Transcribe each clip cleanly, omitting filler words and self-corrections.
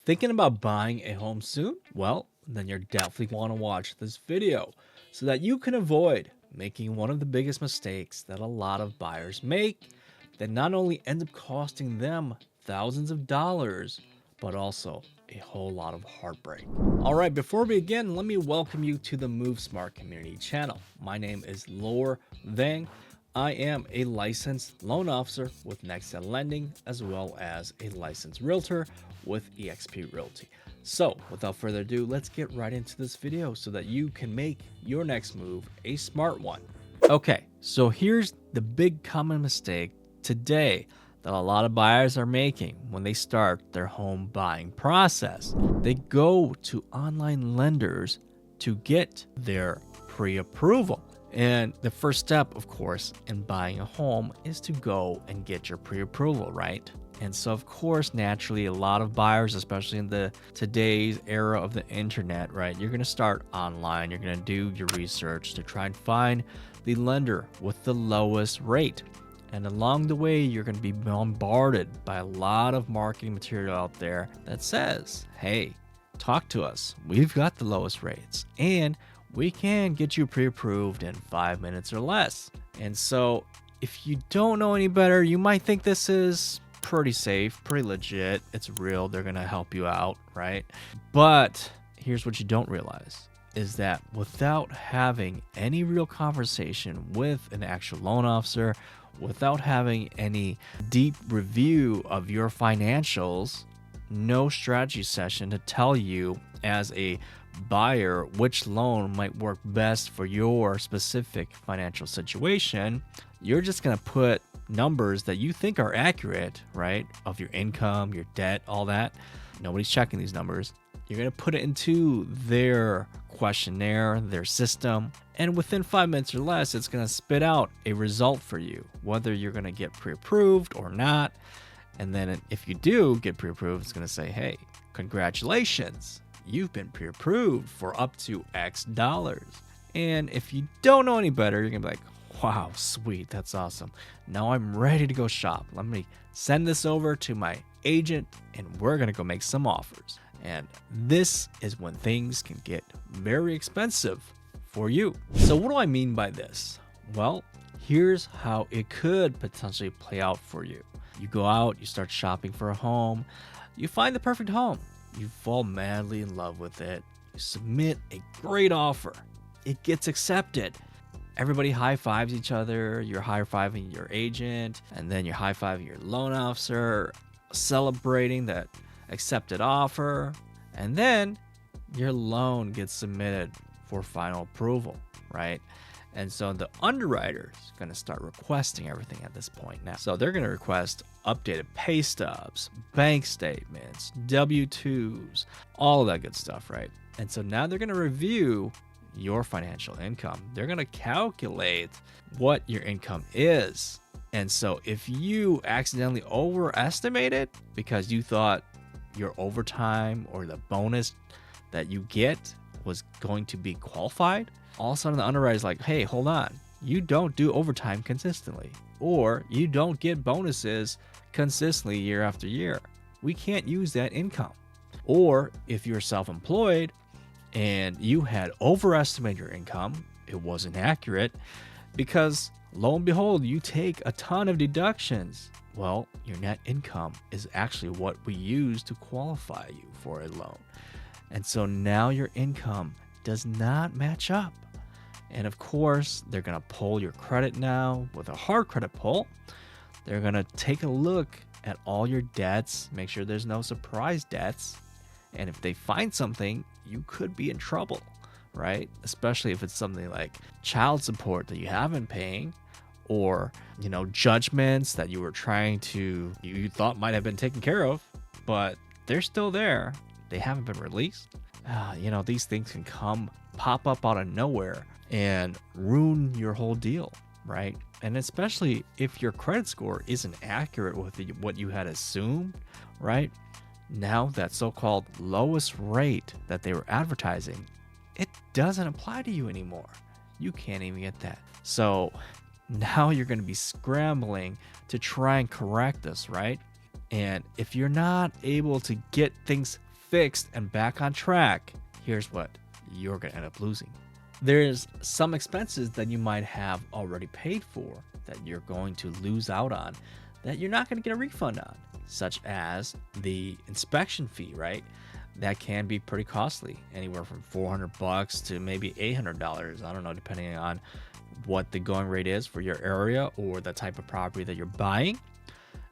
Thinking about buying a home soon? Well, then you're definitely want to watch this video so that you can avoid making one of the biggest mistakes that a lot of buyers make that not only ends up costing them thousands of dollars, but also a whole lot of heartbreak. All right, before we begin, let me welcome you to the MoveSmart community channel. My name is Lor Vang. I am a licensed loan officer with Next Lending, as well as a licensed realtor with eXp Realty. So without further ado, let's get right into this video so that you can make your next move a smart one. Okay, so here's the big common mistake today that a lot of buyers are making when they start their home buying process. They go to online lenders to get their pre-approval. And the first step, of course, in buying a home is to go and get your pre-approval, right? And so, of course, naturally, a lot of buyers, especially in today's era of the internet, right? You're going to start online. You're going to do your research to try and find the lender with the lowest rate. And along the way, you're going to be bombarded by a lot of marketing material out there that says, hey, talk to us. We've got the lowest rates and we can get you pre-approved in 5 minutes or less. And so if you don't know any better, you might think this is pretty safe, pretty legit. It's real. They're going to help you out, right? But here's what you don't realize is that without having any real conversation with an actual loan officer, without having any deep review of your financials, no strategy session to tell you as a buyer which loan might work best for your specific financial situation, you're just going to put numbers that you think are accurate, right? Of your income, your debt, all that. Nobody's checking these numbers. You're going to put it into their questionnaire, their system, and within 5 minutes or less, it's going to spit out a result for you, whether you're going to get pre-approved or not. And then if you do get pre-approved, it's going to say, hey, congratulations, you've been pre-approved for up to X dollars. And if you don't know any better, you're going to be like, wow, sweet, that's awesome. Now I'm ready to go shop. Let me send this over to my agent and we're going to go make some offers. And this is when things can get very expensive for you. So what do I mean by this? Well, here's how it could potentially play out for you. You go out, you start shopping for a home, you find the perfect home, you fall madly in love with it, you submit a great offer, it gets accepted. Everybody high-fives each other, you're high-fiving your agent, and then you're high-fiving your loan officer, celebrating that accepted offer, and then your loan gets submitted for final approval, right? And so the underwriters are going to start requesting everything at this point now. So they're going to request updated pay stubs, bank statements, W-2s, all of that good stuff, right? And so now they're going to review your financial income. They're going to calculate what your income is. And so if you accidentally overestimate it because you thought your overtime or the bonus that you get was going to be qualified, all of a sudden the underwriter is like, hey, hold on, you don't do overtime consistently, or you don't get bonuses consistently year after year. We can't use that income. Or if you're self-employed and you had overestimated your income, it wasn't accurate because lo and behold, you take a ton of deductions. Well, your net income is actually what we use to qualify you for a loan. And so now your income does not match up. And of course, they're going to pull your credit now with a hard credit pull. They're going to take a look at all your debts, make sure there's no surprise debts. And if they find something, you could be in trouble, right? Especially if it's something like child support that you haven't paying, or, judgments that you thought might have been taken care of, but they're still there. They haven't been released. These things can pop up out of nowhere and ruin your whole deal, right? And especially if your credit score isn't accurate with what you had assumed, right? Now that so-called lowest rate that they were advertising, it doesn't apply to you anymore. You can't even get that. So now you're going to be scrambling to try and correct this, right? And if you're not able to get things fixed and back on track, here's what you're going to end up losing. There's some expenses that you might have already paid for that you're going to lose out on that you're not going to get a refund on, such as the inspection fee, right? That can be pretty costly, anywhere from $400 to maybe $800. I don't know, depending on what the going rate is for your area or the type of property that you're buying.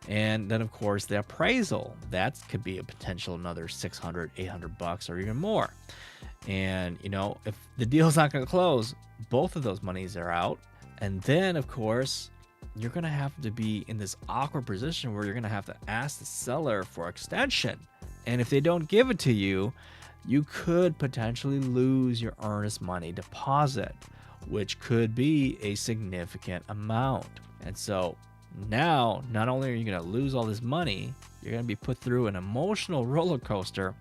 And then, of course, the appraisal, that could be a potential another $600, $800 or even more. And, you know, if the deal's not going to close, both of those monies are out. And then, of course, you're going to have to be in this awkward position where you're going to have to ask the seller for extension. And if they don't give it to you, you could potentially lose your earnest money deposit, which could be a significant amount. And so now, not only are you going to lose all this money, you're going to be put through an emotional roller coaster.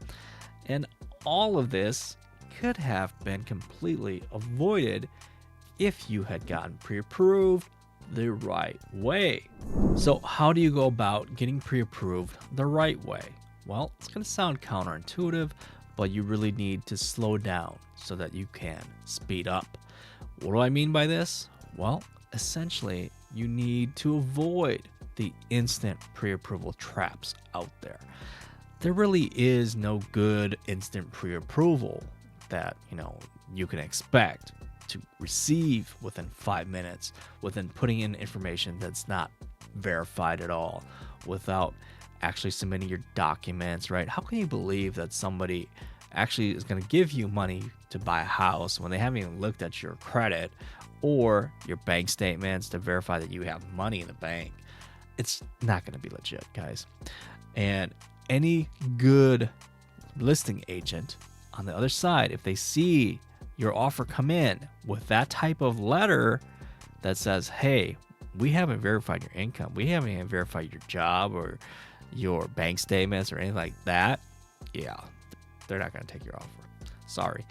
And all of this could have been completely avoided if you had gotten pre-approved the right way. So how do you go about getting pre-approved the right way? Well, it's going to sound counterintuitive, but you really need to slow down so that you can speed up. What do I mean by this? Well, essentially, you need to avoid the instant pre-approval traps out there. There really is no good instant pre-approval that, you know, you can expect to receive within 5 minutes, within putting in information that's not verified at all, without actually submitting your documents, right? How can you believe that somebody actually is going to give you money to buy a house when they haven't even looked at your credit or your bank statements to verify that you have money in the bank? It's not going to be legit, guys. And any good listing agent on the other side, if they see your offer come in with that type of letter that says, hey, we haven't verified your income, we haven't even verified your job or your bank statements or anything like that, yeah, they're not going to take your offer. Sorry.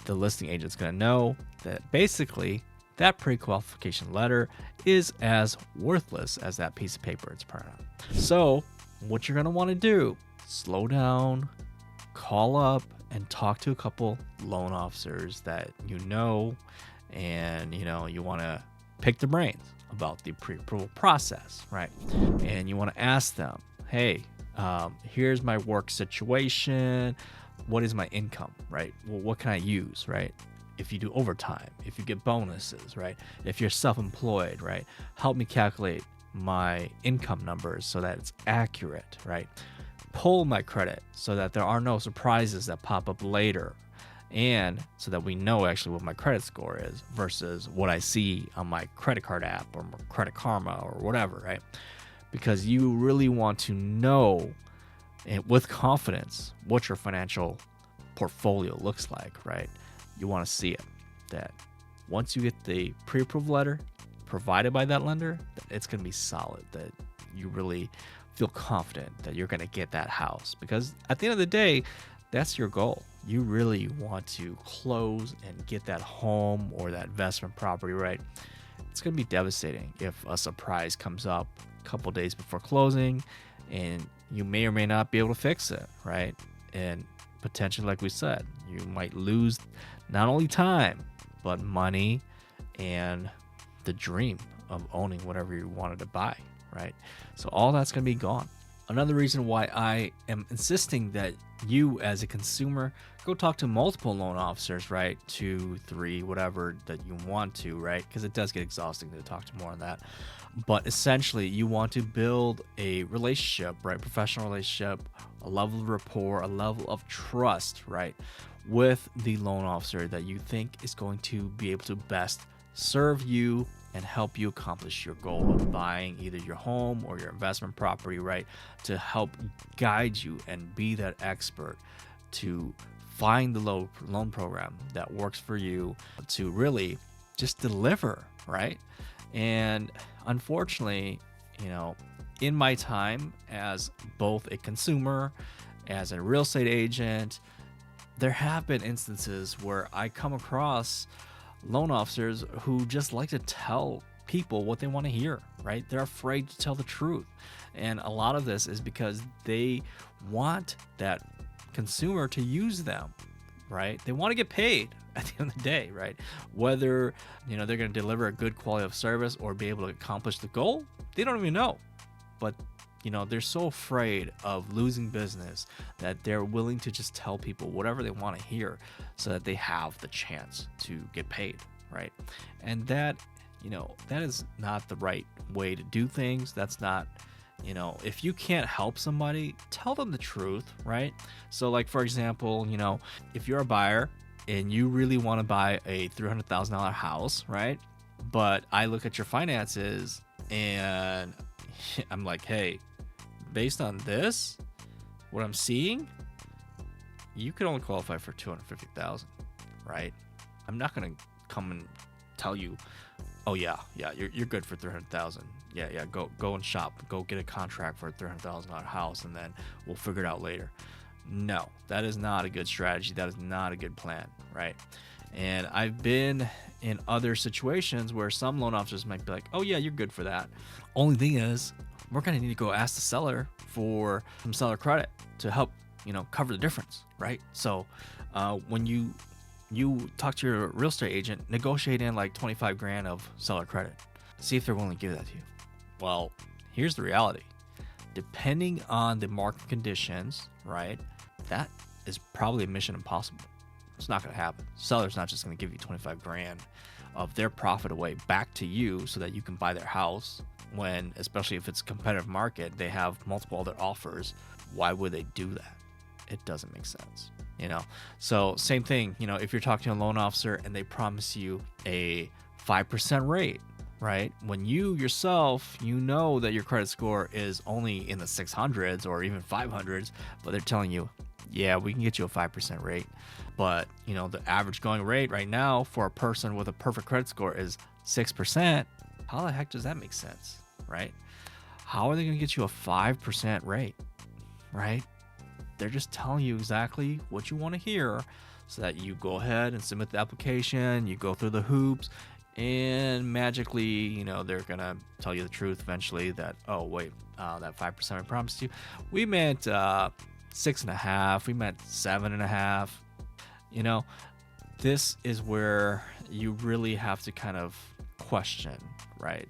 The listing agent's going to know that basically that pre-qualification letter is as worthless as that piece of paper it's printed on. So what you're going to want to do, slow down, call up and talk to a couple loan officers that you know, and you want to pick their brains about the pre-approval process, right? And you want to ask them, hey, here's my work situation, what is my income, right? Well, what can I use, right? If you do overtime, if you get bonuses, right? If you're self-employed, right? Help me calculate my income numbers so that it's accurate, right? Pull my credit so that there are no surprises that pop up later, and so that we know actually what my credit score is versus what I see on my credit card app or my Credit Karma or whatever, right? Because you really want to know and with confidence what your financial portfolio looks like, right? You want to see it, that once you get the pre-approved letter provided by that lender, it's going to be solid, that you really feel confident that you're going to get that house. Because at the end of the day, that's your goal. You really want to close and get that home or that investment property, right? It's going to be devastating if a surprise comes up a couple days before closing and you may or may not be able to fix it, right? And potentially, like we said, you might lose not only time, but money and the dream of owning whatever you wanted to buy, right? So all that's going to be gone. Another reason why I am insisting that you as a consumer go talk to multiple loan officers, right? 2, 3, whatever that you want to, right? Because it does get exhausting to talk to more on that. But essentially, you want to build a relationship, right? Professional relationship, a level of rapport, a level of trust, right? With the loan officer that you think is going to be able to best serve you and help you accomplish your goal of buying either your home or your investment property, right? To help guide you and be that expert to find the loan program that works for you to really just deliver, right? And unfortunately, in my time as both a consumer, as a real estate agent, there have been instances where I come across loan officers who just like to tell people what they want to hear, right? They're afraid to tell the truth. And a lot of this is because they want that consumer to use them, right? They want to get paid at the end of the day, right? Whether, they're going to deliver a good quality of service or be able to accomplish the goal, they don't even know. But, they're so afraid of losing business that they're willing to just tell people whatever they want to hear so that they have the chance to get paid, right? And that is not the right way to do things. That's not, if you can't help somebody, tell them the truth, right? So like, for example, if you're a buyer and you really want to buy a $300,000 house, right? But I look at your finances and I'm like, hey, based on this, what I'm seeing, you could only qualify for 250,000, right? I'm not going to come and tell you, oh yeah, you're good for 300,000. Yeah, go and shop, go get a contract for a $300,000 house, and then we'll figure it out later. No, that is not a good strategy. That is not a good plan, right? And I've been in other situations where some loan officers might be like, oh yeah, you're good for that. Only thing is, we're gonna need to go ask the seller for some seller credit to help, cover the difference, right? So when you talk to your real estate agent, negotiate in like 25 grand of seller credit. See if they're willing to give that to you. Well, here's the reality. Depending on the market conditions, right, that is probably a mission impossible. It's not going to happen. Seller's not just going to give you 25 grand of their profit away back to you so that you can buy their house when, especially if it's a competitive market, they have multiple other offers. Why would they do that? It doesn't make sense. So same thing, if you're talking to a loan officer and they promise you a 5% rate, right? When you yourself, that your credit score is only in the 600s or even 500s, but they're telling you, yeah, we can get you a 5% rate. But, the average going rate right now for a person with a perfect credit score is 6%. How the heck does that make sense, right? How are they going to get you a 5% rate, right? They're just telling you exactly what you want to hear so that you go ahead and submit the application, you go through the hoops, and magically, they're going to tell you the truth eventually that, oh, wait, that 5% I promised you, we meant 6.5, we meant 7.5. This is where you really have to kind of question, right?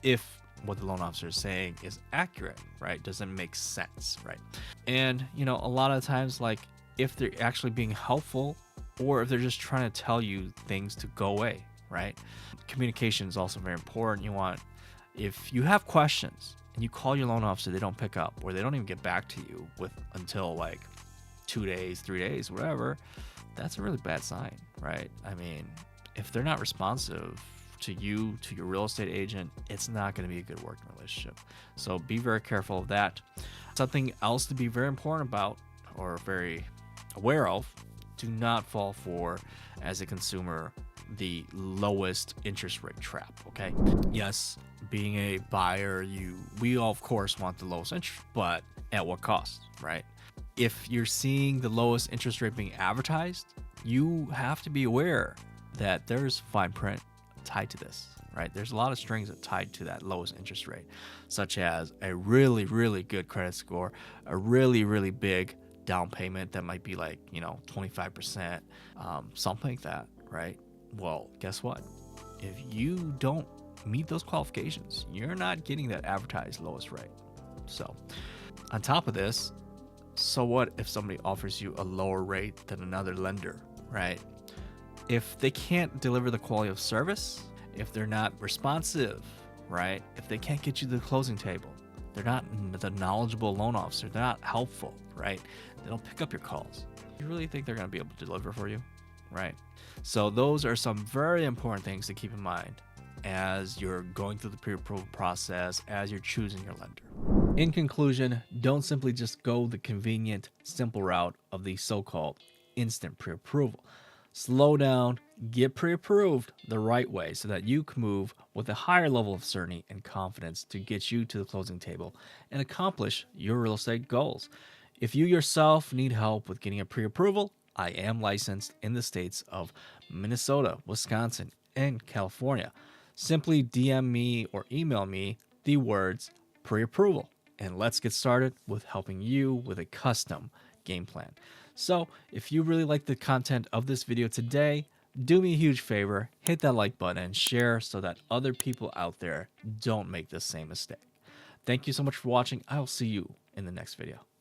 If what the loan officer is saying is accurate, right? Does it make sense, right? And, a lot of times, like, if they're actually being helpful or if they're just trying to tell you things to go away, right? Communication is also very important. If you have questions and you call your loan officer, they don't pick up or they don't even get back to you until like 2 days, 3 days, whatever, that's a really bad sign, right? I mean, if they're not responsive to you, to your real estate agent, it's not going to be a good working relationship. So be very careful of that. Something else to be very important about or very aware of, do not fall for, as a consumer, the lowest interest rate trap, okay? Yes, being a buyer, we all, of course, want the lowest interest, but at what cost, right? If you're seeing the lowest interest rate being advertised, you have to be aware that there's fine print tied to this, right? There's a lot of strings that tied to that lowest interest rate, such as a really, really good credit score, a really, really big down payment that might be like, 25%, something like that, right? Well, guess what? If you don't meet those qualifications, you're not getting that advertised lowest rate. So on top of this, so what if somebody offers you a lower rate than another lender, right? If they can't deliver the quality of service, if they're not responsive, right? If they can't get you to the closing table, they're not the knowledgeable loan officer, they're not helpful, right? They don't pick up your calls. You really think they're going to be able to deliver for you, right? So those are some very important things to keep in mind as you're going through the pre-approval process, as you're choosing your lender. In conclusion, don't simply just go the convenient, simple route of the so-called instant pre-approval. Slow down, get pre-approved the right way so that you can move with a higher level of certainty and confidence to get you to the closing table and accomplish your real estate goals. If you yourself need help with getting a pre-approval, I am licensed in the states of Minnesota, Wisconsin, and California. Simply DM me or email me the words pre-approval, and let's get started with helping you with a custom game plan. So if you really like the content of this video today, do me a huge favor, hit that like button and share so that other people out there don't make the same mistake. Thank you so much for watching. I will see you in the next video.